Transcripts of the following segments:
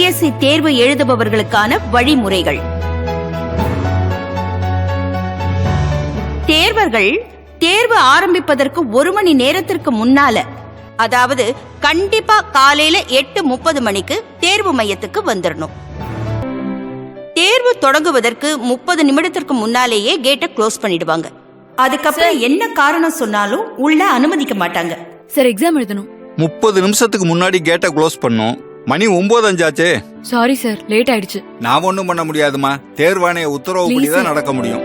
DSC தேர்வு எழுதுபவர்களுக்கான வழிமுறைகள். தேர்வர்கள் தேர்வு ஆரம்பிப்பதற்கு 1 மணி நேரத்திற்கு முன்னால, அதாவது கண்டிப்பா காலையில 8:30 மணிக்கு தேர்வு மையத்துக்கு வந்துடணும். தேர்வு தொடங்குவதற்கு 30 நிமிடத்திற்கு முன்னாலேயே கேட்டை க்ளோஸ் பண்ணிடுவாங்க. அதுக்கப்புறம் என்ன காரணம் சொன்னாலும் உள்ள அனுமதிக்க மாட்டாங்க. சார், எக்ஸாம் எழுதணும். 30 நிமிஷத்துக்கு முன்னாடி கேட்டை க்ளோஸ் பண்ணும். மணி 9:05 ஆச்சே. சாரி சார், லேட் ஆயிடுச்சு. நான் ஒண்ணும் பண்ண முடியாதுமா, தேர்வாணைய உத்தரவுப்படிதான் நடக்க முடியும்.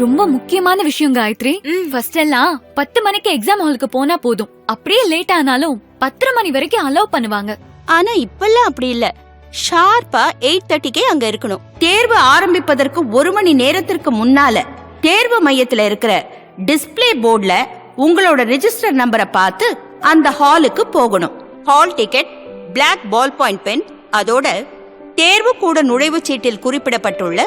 ரொம்ப முக்கியமான விஷயம் காயத்ரி. ஃபர்ஸ்ட் எல்லாம் 10 மணிக்கு எக்ஸாம் ஹாலுக்கு போனா போதும். அப்படியே லேட் ஆனாலும் 10:30 மணி வரைக்கும் அலோவ் பண்ணுவாங்க. ஆனா இப்பெல்லாம் அப்படி இல்ல. ஷார்ப்பா 8:30 அங்க இருக்கணும். தேர்வு ஆரம்பிப்பதற்கு 1 மணி நேரத்திற்கு முன்னால தேர்வு மையத்துல இருக்கிற டிஸ்பிளே போர்டுல உங்களோட ரெஜிஸ்டர் நம்பரை பார்த்து அந்த ஹாலுக்கு போகணும். Hall ticket, black ball point pen, அதோட தேர்வு கூட நுழைவுச் சீட்டில் குறிப்பிடப்பட்டுள்ள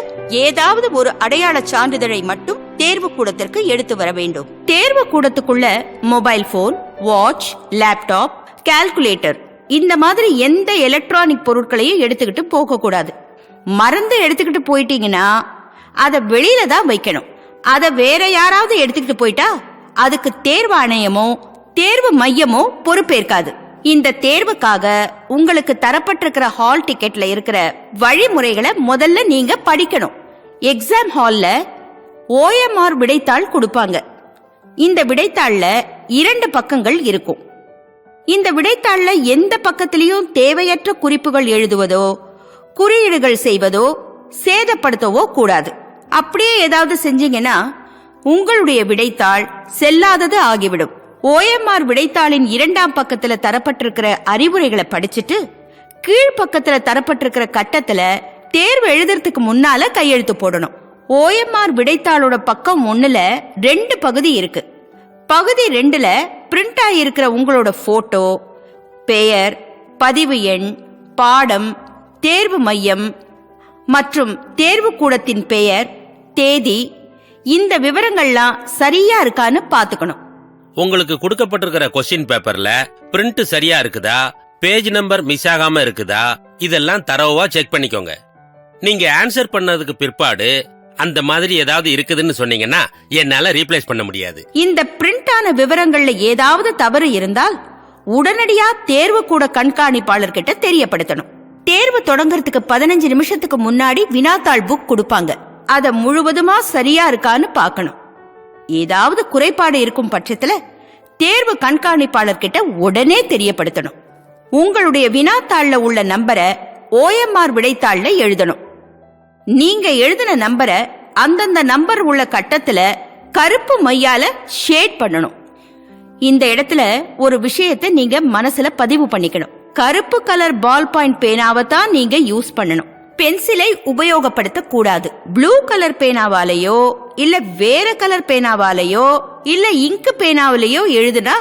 ஏதாவது ஒரு அடையாள சான்றிதழை மட்டும் தேர்வு கூடத்திற்கு எடுத்து வர வேண்டும். தேர்வு கூடத்துக்குள்ள mobile phone, watch, laptop, calculator இந்த மாதிரி எந்த எலக்ட்ரானிக் பொருட்களையும் எடுத்துக்கிட்டு போக கூடாது. மறந்து எடுத்துக்கிட்டு போயிட்டீங்கன்னா அதை வெளியில தான் வைக்கணும். அதை வேற யாராவது எடுத்துக்கிட்டு போயிட்டா அதுக்கு தேர்வாணையமோ தேர்வு மையமோ பொறுப்பேற்காது. இந்த தேர்வுக்காக உங்களுக்கு தரப்பட்டிருக்கிற ஹால் டிக்கெட்ல இருக்கிற வழிமுறைகளை முதல்ல நீங்க படிக்கணும். எக்ஸாம் ஹால்ல OMR விடைத்தாள் கொடுப்பாங்க. இந்த விடைத்தாள்ல 2 பக்கங்கள் இருக்கும். இந்த விடைத்தாள்ல எந்த பக்கத்திலையும் தேவையற்ற குறிப்புகள் எழுதுவதோ குறியீடுகள் செய்வதோ சேதப்படுத்தவோ கூடாது. அப்படியே ஏதாவது செஞ்சீங்கன்னா உங்களுடைய விடைத்தாள் செல்லாதது ஆகிவிடும். OMR விடைத்தாளின் 2ஆம் பக்கத்துல தரப்பட்டிருக்கிற அறிவுரைகளை படிச்சுட்டு கீழ்பக்கத்துல தரப்பட்டிருக்கிற கட்டத்துல தேர்வு எழுதுறதுக்கு முன்னால கையெழுத்து போடணும். OMR விடைத்தாளோட பக்கம் 1ல 2 பகுதி இருக்கு. பகுதி 2ல பிரிண்ட் ஆகியிருக்கிற உங்களோட போட்டோ, பெயர், பதிவு எண், பாடம், தேர்வு மையம் மற்றும் தேர்வு கூடத்தின் பெயர், தேதி, இந்த விவரங்கள்லாம் சரியா இருக்கான்னு பாத்துக்கணும். உங்களுக்கு கொடுக்கப்பட்டிருக்கிற கொஸ்டின் பேப்பர்ல பிரிண்ட் சரியா இருக்குதா, பேஜ் நம்பர் மிஸ் ஆகாம இருக்குதா, இதெல்லாம் தரவா செக் பண்ணிக்கோங்க. நீங்க ஆன்சர் பண்ணதுக்கு பிற்பாடு அந்த மாதிரி ஏதாவது இருக்குதுன்னு சொன்னீங்கன்னா என்னால ரீப்ளேஸ் பண்ண முடியாது. இந்த பிரிண்ட் ஆன விவரங்கள்ல ஏதாவது தவறு இருந்தால் உடனடியா தேர்வு கூட கண்காணிப்பாளர்கிட்ட தெரியப்படுத்தணும். தேர்வு தொடங்கறதுக்கு 15 நிமிஷத்துக்கு முன்னாடி வினாத்தாள் புக் கொடுப்பாங்க. அத முழுவதுமா சரியா இருக்கான்னு பார்க்கணும். ஏதாவது குறைபாடு இருக்கும் பட்சத்துல தேர்வு கண்காணிப்பாளர் கிட்ட உடனே தெரியப்படுத்தணும். உங்களுடைய வினாத்தாள்ல உள்ள நம்பரை OMR விடைத்தாள்ல எழுதணும். நீங்க எழுதின நம்பரை அந்தந்த நம்பர் உள்ள கட்டத்துல கருப்பு மையால ஷேட் பண்ணணும். இந்த இடத்துல ஒரு விஷயத்தை நீங்க மனசுல பதிவு பண்ணிக்கணும். கருப்பு கலர் பால் பாயிண்ட் பேனாவை தான் நீங்க யூஸ் பண்ணணும். பென்சிலை உபயோகப்படுத்த கூடாது. ப்ளூ கலர் பேனாவாலேயோ இல்ல வேற கலர் பேனாவாலேயோ இல்ல இங்கு பேனாவிலேயோ எழுதுனா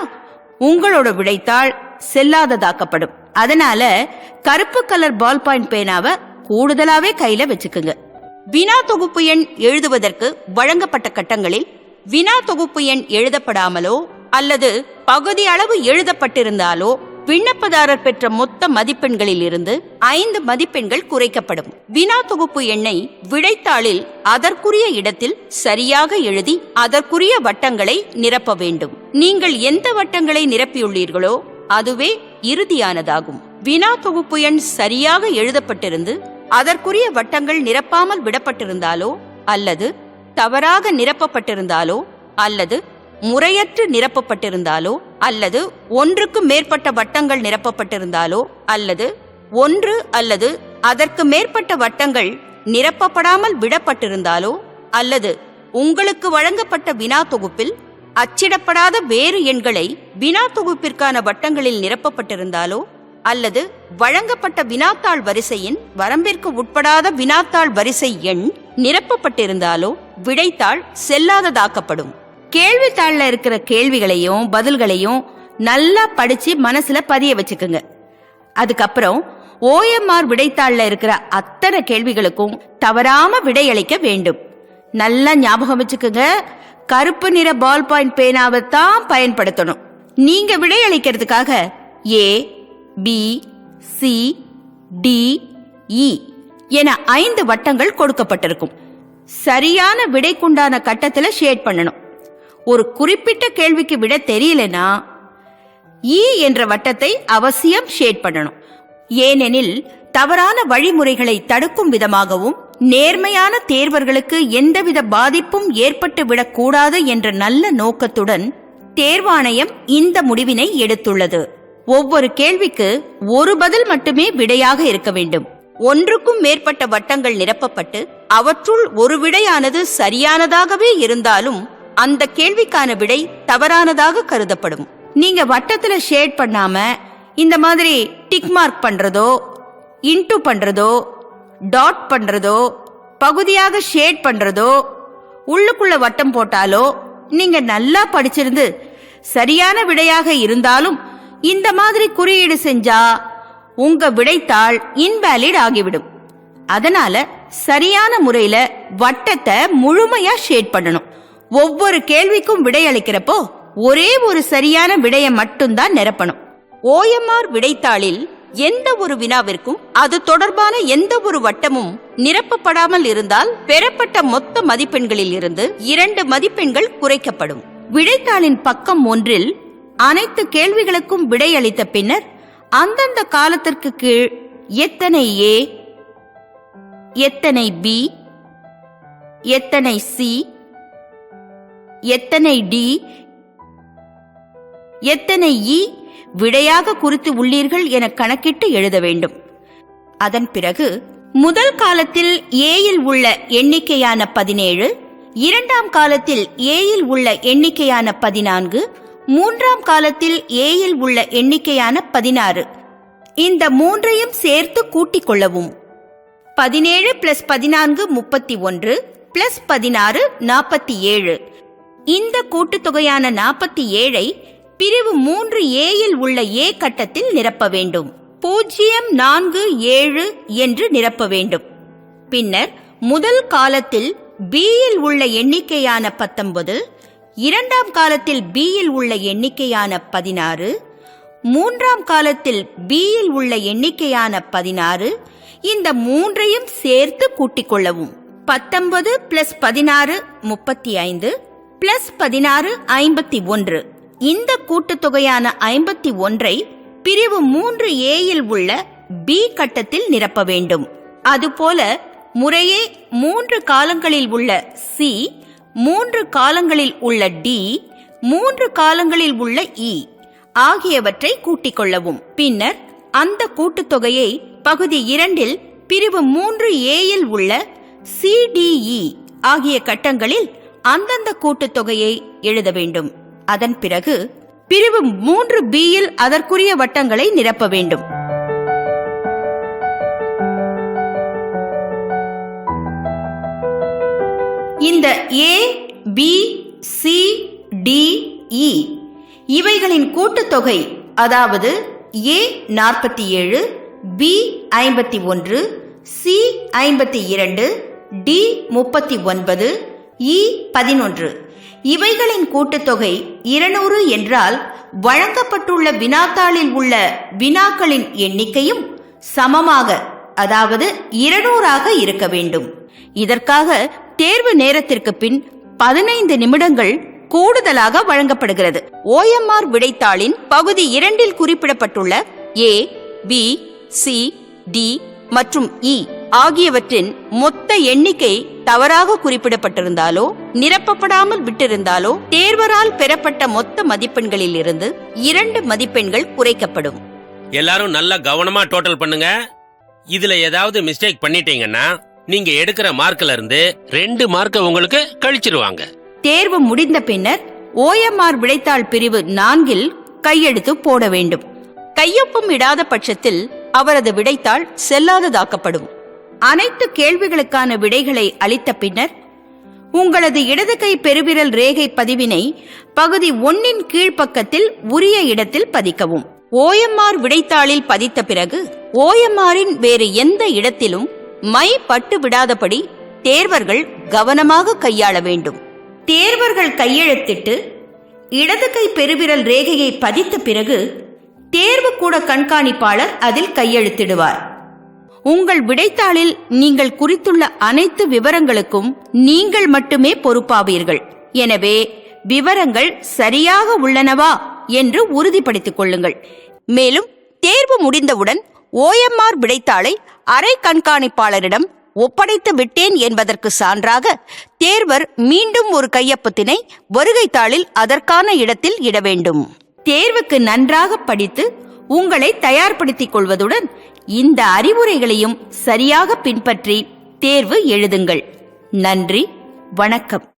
உங்களோட விடைத்தாள் செல்லாததாக்கப்படும். அதனால கருப்பு கலர் பால் பாயிண்ட் பேனாவை கூடுதலாவே கையில வச்சுக்குங்க. வினா தொகுப்பு எண் எழுதுவதற்கு வழங்கப்பட்ட கட்டங்களில் வினா தொகுப்பு எண் எழுதப்படாமலோ அல்லது பகுதி அளவு எழுதப்பட்டிருந்தாலோ விண்ணப்பதாரர் பெற்ற மொத்த மதிப்பெண்களில் இருந்து 5 மதிப்பெண்கள் குறைக்கப்படும். வினா தொகுப்பு எண்ணை விடைத்தாளில் அதற்குரிய இடத்தில் சரியாக எழுதி அதற்குரிய வட்டங்களை நிரப்ப வேண்டும். நீங்கள் எந்த வட்டங்களை நிரப்பியுள்ளீர்களோ அதுவே இறுதியானதாகும். வினா தொகுப்பு எண் சரியாக எழுதப்பட்டிருந்து அதற்குரிய வட்டங்கள் நிரப்பாமல் விடப்பட்டிருந்தாலோ அல்லது தவறாக நிரப்பப்பட்டிருந்தாலோ அல்லது முறையற்று நிரப்பப்பட்டிருந்தாலோ அல்லது ஒன்றுக்கு மேற்பட்ட வட்டங்கள் நிரப்பப்பட்டிருந்தாலோ அல்லது 1 அல்லது அதற்கு மேற்பட்ட வட்டங்கள் நிரப்பப்படாமல் விடப்பட்டிருந்தாலோ அல்லது உங்களுக்கு வழங்கப்பட்ட வினா தொகுப்பில் அச்சிடப்படாத வேறு எண்களை வினா தொகுப்பிற்கான வட்டங்களில் நிரப்பப்பட்டிருந்தாலோ அல்லது வழங்கப்பட்ட வினாத்தாள் வரிசையின் வரம்பிற்கு உட்படாத வினாத்தாள் வரிசை எண் நிரப்பப்பட்டிருந்தாலோ விடைத்தாள் செல்லாததாக்கப்படும். கேள்வித்தாள்ல இருக்கிற கேள்விகளையும் பதில்களையும் நல்லா படிச்சு மனசுல பதிய வச்சுக்குங்க. அதுக்கப்புறம் OMR விடைத்தாள்ல இருக்கிற அத்தனை கேள்விகளுக்கும் தவறாம விடையளிக்க வேண்டும். நல்லா ஞாபகம் வச்சுக்குங்க, கருப்பு நிற பால் பாயிண்ட் பேனாவை தான் பயன்படுத்தணும். நீங்க விடையளிக்கிறதுக்காக A, பி, சி, டி, இ என 5 வட்டங்கள் கொடுக்கப்பட்டிருக்கும். சரியான விடைக்குண்டான கட்டத்துல ஷேட் பண்ணணும். ஒரு குறிப்பிட்ட கேள்விக்கு விட தெரியலனா இ என்ற வட்டத்தை அவசியம் ஷேட் பண்ணணும். ஏனெனில் தவறான வழிமுறைகளை தடுக்கும் விதமாகவும் நேர்மையான தேர்வர்களுக்கு எந்தவித பாதிப்பும் ஏற்பட்டு விடக்கூடாது என்ற நல்ல நோக்கத்துடன் தேர்வாணையம் இந்த முடிவினை எடுத்துள்ளது. ஒவ்வொரு கேள்விக்கு ஒரு பதில் மட்டுமே விடையாக இருக்க வேண்டும். ஒன்றுக்கும் மேற்பட்ட வட்டங்கள் நிரப்பப்பட்டு அவற்றுள் ஒரு விடையானது சரியானதாகவே இருந்தாலும் அந்த கேள்விக்கான விடை தவறானதாக கருதப்படும். நீங்க வட்டத்துல ஷேட் பண்ணாம இந்த மாதிரி டிக் மார்க் பண்றதோ, இன்டு பண்றதோ, டாட் பண்றதோ, பகுதியாக ஷேட் பண்றதோ, உள்ளுக்குள்ள வட்டம் போட்டாலோ நீங்க நல்லா படிச்சிருந்து சரியான விடையாக இருந்தாலும் இந்த மாதிரி குறியீடு செஞ்சா உங்க விடைத்தாள் இன்வேலிட் ஆகிவிடும். அதனால சரியான முறையில வட்டத்தை முழுமையா ஷேட் பண்ணணும். ஒவ்வொரு கேள்விக்கும் விடையளிக்கிறப்போ ஒரே ஒரு சரியான விடையை மட்டும்தான் நிரப்பணும். OMR விடைத்தாளில் எந்த ஒரு வினாவிற்கும் அது தொடர்பான எந்த ஒரு வட்டமும் நிரப்பப்படாமல் இருந்தால் பெறப்பட்ட மொத்த மதிப்பெண்களில் இருந்து 2 மதிப்பெண்கள் குறைக்கப்படும். விடைத்தாளின் பக்கம் 1 அனைத்து கேள்விகளுக்கும் விடையளித்த பின்னர் அந்தந்த காலத்திற்கு கீழ் எத்தனை ஏ, எத்தனை பி, எத்தனை சி, எத்தனை டி, எத்தனை இ விடையாக குறித்து உள்ளீர்கள் என கணக்கிட்டு எழுத வேண்டும். அதன் பிறகு முதல் காலத்தில் ஏயில் உள்ள எண்ணிக்கையான 17, இரண்டாம் காலத்தில் ஏயில் உள்ள எண்ணிக்கையான 14, மூன்றாம் காலத்தில் ஏயில் உள்ள எண்ணிக்கையான 16 இந்த மூன்றையும் சேர்த்து கூட்டிக் கொள்ளவும். 17 + 14 31 + 16 47. இந்த கூட்டுத்தொகையான 47ஐ பிரிவு 3Aயில் உள்ள ஏ கட்டத்தில் நிரப்ப வேண்டும். 047 என்று நிரப்ப வேண்டும். பின்னர் முதல் காலத்தில் பியில் உள்ள எண்ணிக்கையான 19, இரண்டாம் காலத்தில் பியில் உள்ள எண்ணிக்கையான 16, மூன்றாம் காலத்தில் பியில் உள்ள எண்ணிக்கையான 16 இந்த மூன்றையும் சேர்த்து கூட்டிக் கொள்ளவும். 19 + 16 35 + 16 51. இந்த கூட்டுத்தொகையான 51ஐ பிரிவு 3Aயில் உள்ள பி கட்டத்தில் நிரப்ப வேண்டும். அதுபோல முறையே 3 காலங்களில் உள்ள சி, 3 காலங்களில் உள்ள டி, 3 காலங்களில் உள்ள இ ஆகியவற்றை கூட்டிக் கொள்ளவும். பின்னர் அந்த கூட்டுத்தொகையை பகுதி 2இல் பிரிவு 3Aயில் உள்ள CDE ஆகிய கட்டங்களில் அந்தந்த கூட்டுத்தொகையை எழுத வேண்டும். அதன் பிறகு பிரிவு 3Bயில் அதற்குரிய வட்டங்களை நிரப்ப வேண்டும். இந்த A, B, C, D, E இவைகளின் கூட்டுத்தொகை, அதாவது A 47, B 51, C 52, D 39, E 11 இவைகளின் கூட்டுத்தொகை 200 என்றால் வழங்கப்பட்டுள்ள வினாத்தாளில் உள்ள வினாக்களின் எண்ணிக்கையும் சமமாக, அதாவது 200 இருக்க வேண்டும். இதற்காக தேர்வு நேரத்திற்கு பின் 15 நிமிடங்கள் கூடுதலாக வழங்கப்படுகிறது. OMR விடைத்தாளின் பகுதி 2இல் குறிப்பிடப்பட்டுள்ள A, B, C, D மற்றும் E ஆகியவற்றின் மொத்த எண்ணிக்கை தவறாக குறிப்பிடப்பட்டிருந்தாலோ நிரப்பப்படாமல் விட்டிருந்தாலோ தேர்வரால் பெறப்பட்ட மொத்த மதிப்பெண்களில் இருந்து 2 மதிப்பெண்கள் குறைக்கப்படும். எல்லாரும் நல்லா கவனமா டோட்டல் பண்ணுங்க. இதுல ஏதாவது மிஸ்டேக் பண்ணிட்டீங்கன்னா நீங்க எடுக்கிற மார்க்ல இருந்து 2 மார்க்க உங்களுக்கு கழிச்சிருவாங்க. தேர்வு முடிந்த பின்னர் OMR விடைத்தாள் பிரிவு 4இல் கையெழுத்து போட வேண்டும். கையொப்பம் இடாத பட்சத்தில் அவரது விடைத்தாள் செல்லாததாக்கப்படும். அனைத்து கேள்விகளுக்கான விடைகளை அளித்த பின்னர் உங்களது இடது கை பெருவிரல் ரேகை பதிவினை பகுதி 1இன் கீழ்ப்பக்கத்தில் உரிய இடத்தில் பதிக்கவும். OMR விடைத்தாளில் பதித்த பிறகு OMRஇன் வேறு எந்த இடத்திலும் மை பட்டு விடாதபடி தேர்வர்கள் கவனமாக கையாள வேண்டும். தேர்வர்கள் கையெழுத்திட்டு இடது கை பெருவிரல் ரேகையை பதித்த பிறகு தேர்வு கூட கண்காணிப்பாளர் அதில் கையெழுத்திடுவார். உங்கள் விடைத்தாளில் நீங்கள் குறித்துள்ள அனைத்து விவரங்களுக்கும் நீங்கள் மட்டுமே பொறுப்பாவீர்கள். எனவே விவரங்கள் சரியாக உள்ளனவா என்று உறுதிப்படுத்திக் கொள்ளுங்கள். மேலும் தேர்வு முடிந்தவுடன் OMR விடைத்தாளை அறை கண்காணிப்பாளரிடம் ஒப்படைத்து விட்டேன் என்பதற்கு சான்றாக தேர்வர் மீண்டும் ஒரு கையொப்பத்தினை வருகைத்தாளில் அதற்கான இடத்தில் இட வேண்டும். தேர்வுக்கு நன்றாக படித்து உங்களை தயார்படுத்திக் கொள்வதுடன் இந்த அறிவுரைகளையும் சரியாக பின்பற்றி தேர்வு எழுதுங்கள். நன்றி, வணக்கம்.